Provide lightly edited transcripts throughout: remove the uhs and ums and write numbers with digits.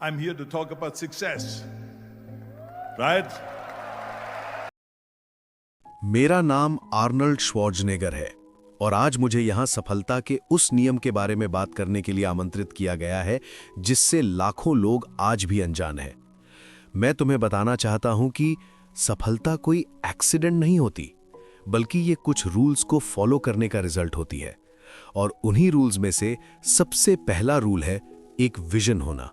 I'm here to talk about success. Right? मेरा नाम Arnold Schwarzenegger है और आज मुझे यहाँ सफलता के उस नियम के बारे में बात करने के लिए आमंत्रित किया गया है जिससे लाखों लोग आज भी अनजान हैं। मैं तुम्हें बताना चाहता हूँ कि सफलता कोई एक्सीडेंट नहीं होती, बल्कि ये कुछ रूल्स को फॉलो करने का रिजल्ट होती है। और उन्हीं रूल्स में से सबसे पहला रूल है एक विजन होना।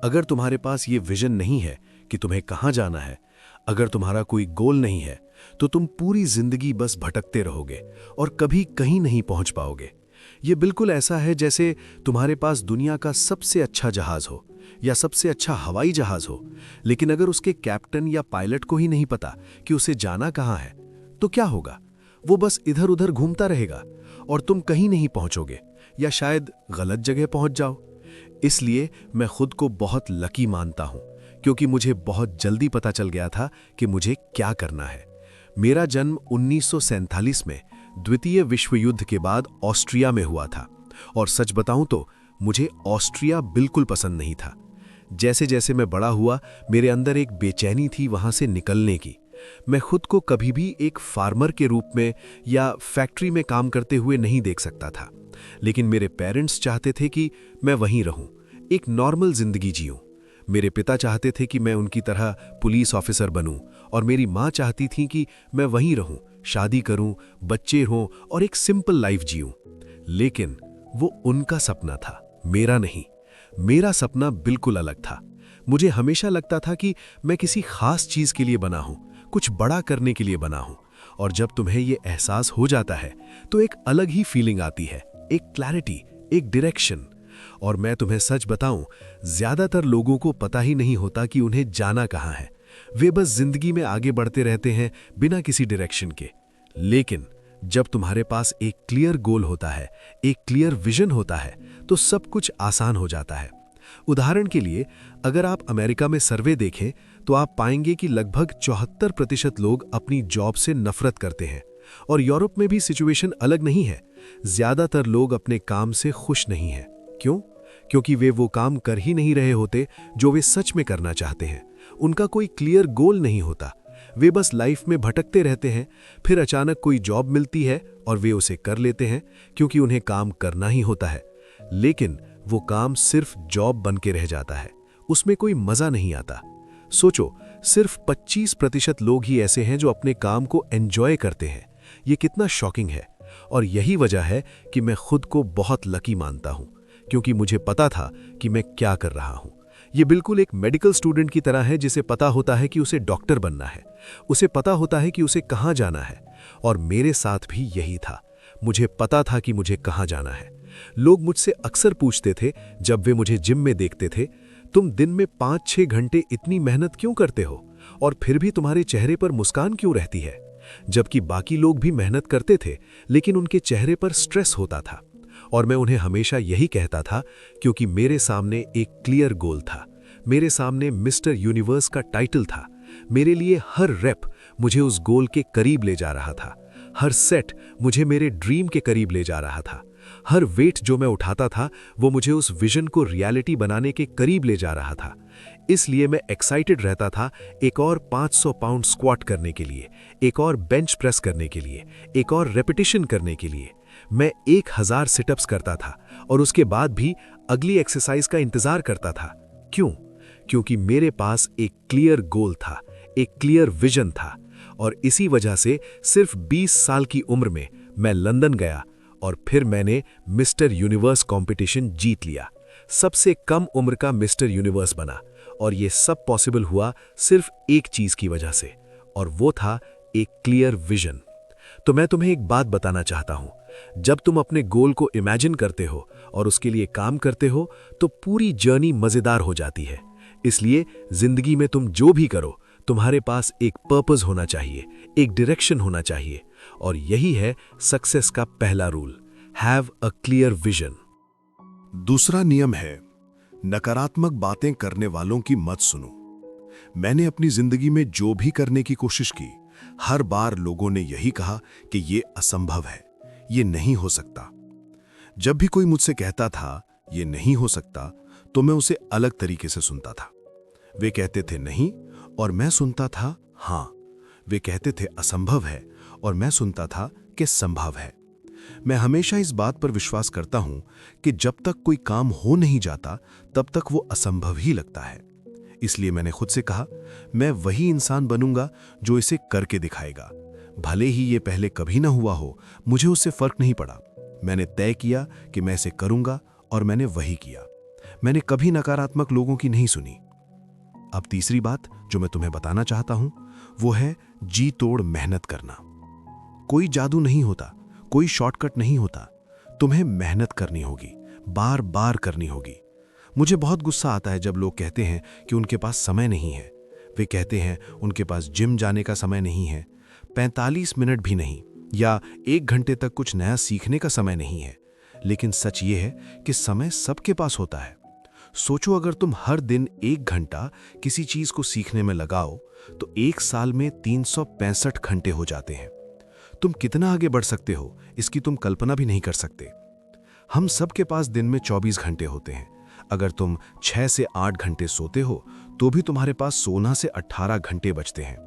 अगर तुम्हारे पास ये विजन नहीं है कि तुम्हें कहाँ जाना है, अगर तुम्हारा कोई गोल नहीं है, तो तुम पूरी जिंदगी बस भटकते रहोगे और कभी कहीं नहीं पहुंच पाओगे। ये बिल्कुल ऐसा है जैसे तुम्हारे पास दुनिया का सबसे अच्छा जहाज हो या सबसे अच्छा हवाई जहाज हो, लेकिन अगर उसके कैप्टन या पायलट को ही नहीं पता कि उसे जाना कहाँ है, तो क्या होगा? वो बस इधर उधर घूमता रहेगा और तुम कहीं नहीं पहुंचोगे या शायद गलत जगह पहुंच जाओ। इसलिए मैं खुद को बहुत लकी मानता हूं, क्योंकि मुझे बहुत जल्दी पता चल गया था कि मुझे क्या करना है। मेरा जन्म 1947 में द्वितीय विश्व युद्ध के बाद ऑस्ट्रिया में हुआ था और सच बताऊं तो मुझे ऑस्ट्रिया बिल्कुल पसंद नहीं था। जैसे जैसे मैं बड़ा हुआ, मेरे अंदर एक बेचैनी थी वहां से निकलने की। मैं खुद को कभी भी एक फार्मर के रूप में या फैक्ट्री में काम करते हुए नहीं देख सकता था, लेकिन मेरे पेरेंट्स चाहते थे कि मैं वहीं रहूं, एक नॉर्मल जिंदगी जीऊं। मेरे पिता चाहते थे कि मैं उनकी तरह पुलिस ऑफिसर बनूं और मेरी माँ चाहती थी कि मैं वहीं रहूं, शादी करूं, बच्चे हों और एक सिंपल लाइफ जीऊं। लेकिन वो उनका सपना था, मेरा नहीं। मेरा सपना बिल्कुल अलग था। मुझे हमेशा लगता था कि मैं किसी खास चीज के लिए बना हूं, कुछ बड़ा करने के लिए बना हूं। और जब तुम्हें ये एहसास हो जाता है तो एक अलग ही फीलिंग आती है, एक क्लैरिटी, एक डायरेक्शन। और मैं तुम्हें सच बताऊं, ज्यादातर लोगों को पता ही नहीं होता कि उन्हें जाना कहां है। वे बस जिंदगी में आगे बढ़ते रहते हैं बिना किसी डायरेक्शन के। लेकिन जब तुम्हारे पास एक क्लियर गोल होता है, एक क्लियर विजन होता है, तो सब कुछ आसान हो जाता है। उदाहरण के लिए, अगर आप अमेरिका में सर्वे देखें तो आप पाएंगे कि लगभग 74% लोग अपनी जॉब से नफरत करते हैं। और यूरोप में भी सिचुएशन अलग नहीं है। ज्यादातर लोग अपने काम से खुश नहीं हैं। क्यों? क्योंकि वे वो काम कर ही नहीं रहे होते जो वे सच में करना चाहते हैं। उनका कोई क्लियर गोल नहीं होता। वे बस लाइफ में भटकते रहते हैं। फिर अचानक कोई जॉब मिलती है और वे उसे कर लेते हैं क्योंकि उन्हें काम करना ही होता है। लेकिन वो काम सिर्फ जॉब बन के रह जाता है, उसमें कोई मजा नहीं आता। सोचो, सिर्फ 25% लोग ही ऐसे हैं जो अपने काम को एंजॉय करते हैं। ये कितना शॉकिंग है। और यही वजह है कि मैं खुद को बहुत लकी मानता हूं, क्योंकि मुझे पता था कि मैं क्या कर रहा हूं। ये बिल्कुल एक मेडिकल स्टूडेंट की तरह है जिसे पता होता है कि उसे डॉक्टर बनना है, उसे पता होता है कि उसे कहां जाना है। और मेरे साथ भी यही था। मुझे पता था कि मुझे कहां जाना है। लोग मुझसे अक्सर पूछते थे जब वे मुझे जिम में देखते थे, तुम दिन में 5-6 घंटे इतनी मेहनत क्यों करते हो और फिर भी तुम्हारे चेहरे पर मुस्कान क्यों रहती है? जबकि बाकी लोग भी मेहनत करते थे, लेकिन उनके चेहरे पर स्ट्रेस होता था। और मैं उन्हें हमेशा यही कहता था, क्योंकि मेरे सामने एक क्लियर गोल था। मेरे सामने मिस्टर यूनिवर्स का टाइटल था। मेरे लिए हर रेप मुझे उस गोल के करीब ले जा रहा था। हर सेट मुझे मेरे ड्रीम के करीब ले जा रहा था। हर वेट जो मैं उठाता था वो मुझे उस विजन को रियलिटी बनाने के करीब ले जा रहा था। इसलिए मैं एक्साइटेड रहता था एक और 500 पाउंड स्क्वाट करने के लिए, एक और बेंच प्रेस करने के लिए, एक और रेपिटेशन करने के लिए। मैं 1000 सिटअप्स करता था और उसके बाद भी अगली एक्सरसाइज का इंतजार करता था। क्यों? क्योंकि मेरे पास एक क्लियर गोल था, एक क्लियर विजन था। और इसी वजह से सिर्फ 20 साल की उम्र में मैं लंदन गया और फिर मैंने मिस्टर यूनिवर्स कंपटीशन जीत लिया। सबसे कम उम्र का मिस्टर यूनिवर्स बना। और ये सब पॉसिबल हुआ सिर्फ एक चीज की वजह से, और वो था एक क्लियर विजन। तो मैं तुम्हें एक बात बताना चाहता हूं, जब तुम अपने गोल को इमेजिन करते हो और उसके लिए काम करते हो तो पूरी जर्नी मजेदार हो जाती है। इसलिए जिंदगी में तुम जो भी करो, तुम्हारे पास एक पर्पस होना चाहिए, एक डायरेक्शन होना चाहिए। और यही है सक्सेस का पहला rule, have a clear vision. दूसरा नियम है, नकारात्मक बातें करने वालों की मत सुनो। मैंने अपनी जिंदगी में जो भी करने की कोशिश की, हर बार लोगों ने यही कहा कि ये असंभव है, ये नहीं हो सकता। जब भी कोई मुझसे कहता था ये नहीं हो सकता, तो मैं उसे अलग तरीके से सुनता था। वे कहते थे नहीं और मैं सुनता था हां। वे कहते थे असंभव है और मैं सुनता था कि संभव है। मैं हमेशा इस बात पर विश्वास करता हूं कि जब तक कोई काम हो नहीं जाता तब तक वो असंभव ही लगता है। इसलिए मैंने खुद से कहा, मैं वही इंसान बनूंगा जो इसे करके दिखाएगा। भले ही ये पहले कभी ना हुआ हो, मुझे उससे फर्क नहीं पड़ा। मैंने तय किया कि मैं इसे करूंगा और मैंने वही किया। मैंने कभी नकारात्मक लोगों की नहीं सुनी। अब तीसरी बात जो मैं तुम्हें बताना चाहता हूं वो है जी तोड़ मेहनत करना। कोई जादू नहीं होता, कोई शॉर्टकट नहीं होता। तुम्हें मेहनत करनी होगी, बार बार करनी होगी। मुझे बहुत गुस्सा आता है जब लोग कहते हैं कि उनके पास समय नहीं है। वे कहते हैं उनके पास जिम जाने का समय नहीं है, 45 मिनट भी नहीं, या 1 घंटे तक कुछ नया सीखने का समय नहीं है। लेकिन सच ये है कि समय सबके पास होता है। सोचो, अगर तुम हर दिन 1 घंटा किसी चीज को सीखने में लगाओ तो 1 साल में 365 घंटे हो जाते हैं। तुम कितना आगे बढ़ सकते हो इसकी तुम कल्पना भी नहीं कर सकते। हम सबके पास दिन में 24 घंटे होते हैं। अगर तुम 6 से 8 घंटे सोते हो तो भी तुम्हारे पास 16 से 18 घंटे बचते हैं।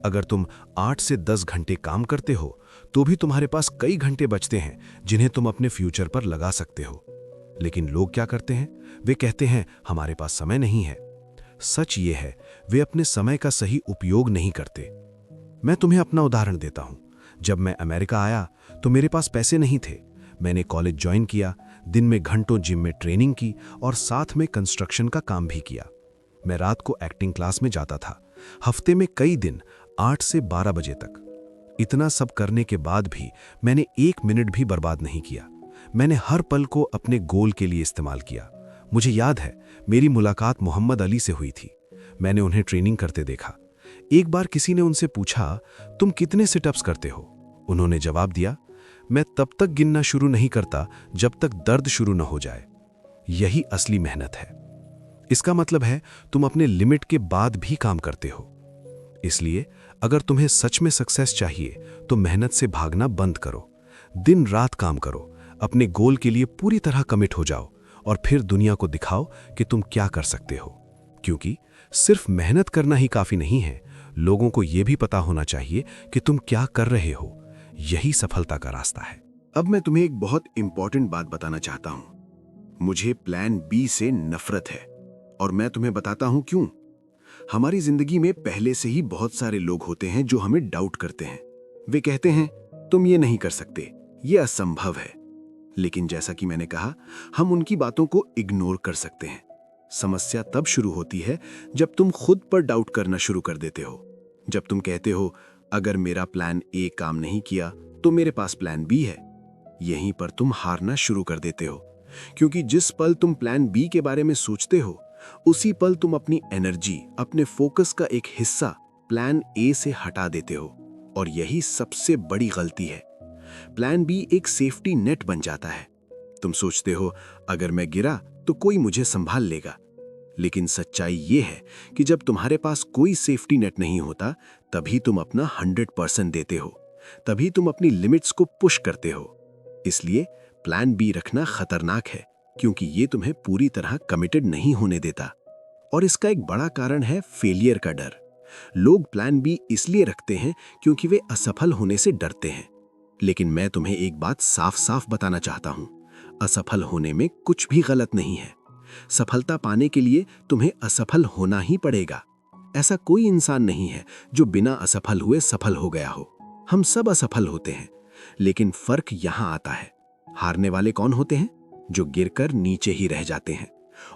अगर तुम 8 से 10 घंटे काम करते हो तो भी तुम्हारे पास कई घंटे बचते हैं जिन्हें तुम अपने फ्यूचर पर लगा सकते हो। लेकिन लोग क्या करते हैं? वे कहते हैं हमारे पास समय नहीं है। सच ये है, वे अपने समय का सही उपयोग नहीं करते। मैं तुम्हें अपना उदाहरण देता हूं। जब मैं अमेरिका आया तो मेरे पास पैसे नहीं थे। मैंने कॉलेज ज्वाइन किया, दिन में घंटों जिम में ट्रेनिंग की और साथ में कंस्ट्रक्शन का काम भी किया। मैं रात को एक्टिंग क्लास में जाता था, हफ्ते में कई दिन 8 से 12 बजे तक। इतना सब करने के बाद भी मैंने 1 मिनट भी बर्बाद नहीं किया। मैंने हर पल को अपने गोल के लिए इस्तेमाल किया। मुझे याद है, मेरी मुलाकात मोहम्मद अली से हुई थी। मैंने उन्हें ट्रेनिंग करते देखा। एक बार किसी ने उनसे पूछा, तुम कितने सिटअप्स करते हो? उन्होंने जवाब दिया, मैं तब तक गिनना शुरू नहीं करता जब तक दर्द शुरू न हो जाए। यही असली मेहनत है। इसका मतलब है तुम अपने लिमिट के बाद भी काम करते हो। इसलिए अगर तुम्हें सच में सक्सेस चाहिए तो मेहनत से भागना बंद करो। दिन रात काम करो, अपने गोल के लिए पूरी तरह कमिट हो जाओ और फिर दुनिया को दिखाओ कि तुम क्या कर सकते हो। क्योंकि सिर्फ मेहनत करना ही काफी नहीं है, लोगों को यह भी पता होना चाहिए कि तुम क्या कर रहे हो। यही सफलता का रास्ता है। अब मैं तुम्हें एक बहुत इंपॉर्टेंट बात बताना चाहता हूं। मुझे प्लान बी से नफरत है और मैं तुम्हें बताता हूं क्यों। हमारी जिंदगी में पहले से ही बहुत सारे लोग होते हैं जो हमें डाउट करते हैं। वे कहते हैं तुम ये नहीं कर सकते, ये असंभव है। लेकिन जैसा कि मैंने कहा, हम उनकी बातों को इग्नोर कर सकते हैं। समस्या तब शुरू होती है जब तुम खुद पर डाउट करना शुरू कर देते हो। जब तुम कहते हो अगर मेरा प्लान ए काम नहीं किया तो मेरे पास प्लान बी है। यहीं पर तुम हारना शुरू कर देते हो, क्योंकि जिस पल तुम प्लान बी के बारे में सोचते हो उसी पल तुम अपनी एनर्जी, अपने फोकस का एक हिस्सा प्लान ए से हटा देते हो। और यही सबसे बड़ी गलती है। प्लान बी एक सेफ्टी नेट बन जाता है। तुम सोचते हो अगर मैं गिरा तो कोई मुझे संभाल लेगा। लेकिन सच्चाई ये है कि जब तुम्हारे पास कोई सेफ्टी नेट नहीं होता तभी तुम अपना 100% देते हो, तभी तुम अपनी लिमिट्स को पुश करते हो। इसलिए प्लान बी रखना खतरनाक है, क्योंकि ये तुम्हें पूरी तरह कमिटेड नहीं होने देता। और इसका एक बड़ा कारण है फेलियर का डर। लोग प्लान बी इसलिए रखते हैं क्योंकि वे असफल होने से डरते हैं। लेकिन मैं तुम्हें एक बात साफ साफ बताना चाहता हूं, असफल होने में कुछ भी गलत नहीं है। सफलता पाने के लिए तुम्हें असफल होना ही पड़ेगा। ऐसा कोई इंसान नहीं है जो बिना असफल हुए सफल हो गया हो। हम सब असफल होते हैं, लेकिन फर्क यहां आता है, हारने वाले कौन होते हैं? जो गिरकर नीचे ही रह जाते हैं।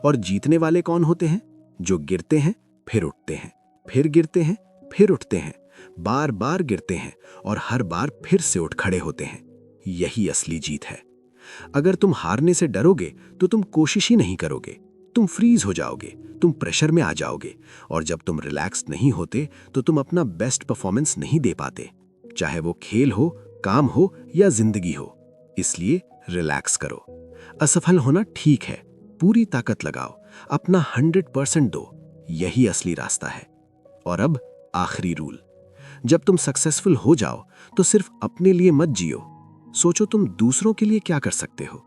और जीतने वाले कौन होते हैं? जो गिरते हैं फिर उठते हैं, फिर गिरते हैं फिर उठते हैं, बार बार गिरते हैं और हर बार फिर से उठ खड़े होते हैं। यही असली जीत है। अगर तुम हारने से डरोगे तो तुम कोशिश ही नहीं करोगे। तुम फ्रीज हो जाओगे, तुम प्रेशर में आ जाओगे, और जब तुम रिलैक्स नहीं होते तो तुम अपना बेस्ट परफॉर्मेंस नहीं दे पाते, चाहे वो खेल हो, काम हो या जिंदगी हो। इसलिए रिलैक्स करो। असफल होना ठीक है, पूरी ताकत लगाओ, अपना 100% दो। यही असली रास्ता है। और अब आखिरी रूल, जब तुम सक्सेसफुल हो जाओ तो सिर्फ अपने लिए मत जियो। सोचो तुम दूसरों के लिए क्या कर सकते हो।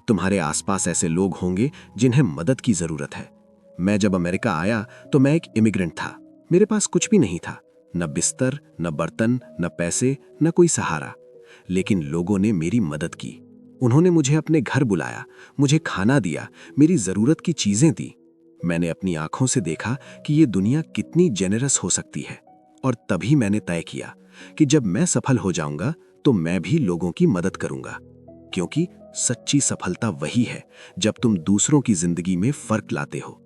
तुम्हारे आसपास ऐसे लोग होंगे जिन्हें मदद की जरूरत है। मैं जब अमेरिका आया तो मैं एक इमिग्रेंट था। मेरे पास कुछ भी नहीं था, न बिस्तर, न बर्तन, न पैसे, न कोई सहारा। लेकिन लोगों ने मेरी मदद की। उन्होंने मुझे अपने घर बुलाया, मुझे खाना दिया, मेरी जरूरत की चीजें दी। मैंने अपनी आंखों से देखा कि ये दुनिया कितनी जेनरस हो सकती है। और तभी मैंने तय किया कि जब मैं सफल हो जाऊंगा तो मैं भी लोगों की मदद करूंगा। क्योंकि सच्ची सफलता वही है जब तुम दूसरों की जिंदगी में फर्क लाते हो।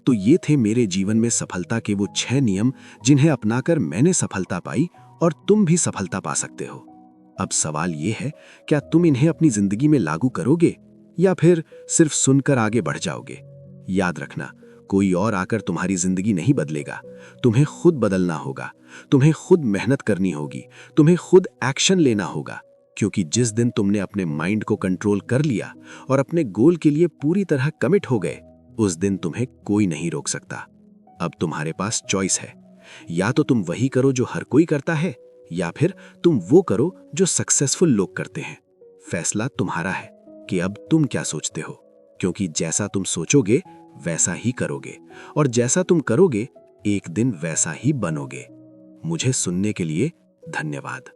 तो ये थे मेरे जीवन में सफलता के वो 6 नियम जिन्हें अपनाकर मैंने सफलता पाई और तुम भी सफलता पा सकते हो। अब सवाल ये है, क्या तुम इन्हें अपनी जिंदगी में लागू करोगे या फिर सिर्फ सुनकर आगे बढ़ जाओगे? याद रखना, कोई और आकर तुम्हारी जिंदगी नहीं बदलेगा। तुम्हें खुद बदलना होगा, तुम्हें खुद मेहनत करनी होगी, तुम्हें खुद एक्शन लेना होगा। क्योंकि जिस दिन तुमने अपने माइंड को कंट्रोल कर लिया और अपने गोल के लिए पूरी तरह कमिट हो गए, उस दिन तुम्हें कोई नहीं रोक सकता। अब तुम्हारे पास चॉइस है, या तो तुम वही करो जो हर कोई करता है, या फिर तुम वो करो जो सक्सेसफुल लोग करते हैं। फैसला तुम्हारा है कि अब तुम क्या सोचते हो, क्योंकि जैसा तुम सोचोगे वैसा ही करोगे, और जैसा तुम करोगे एक दिन वैसा ही बनोगे। मुझे सुनने के लिए धन्यवाद।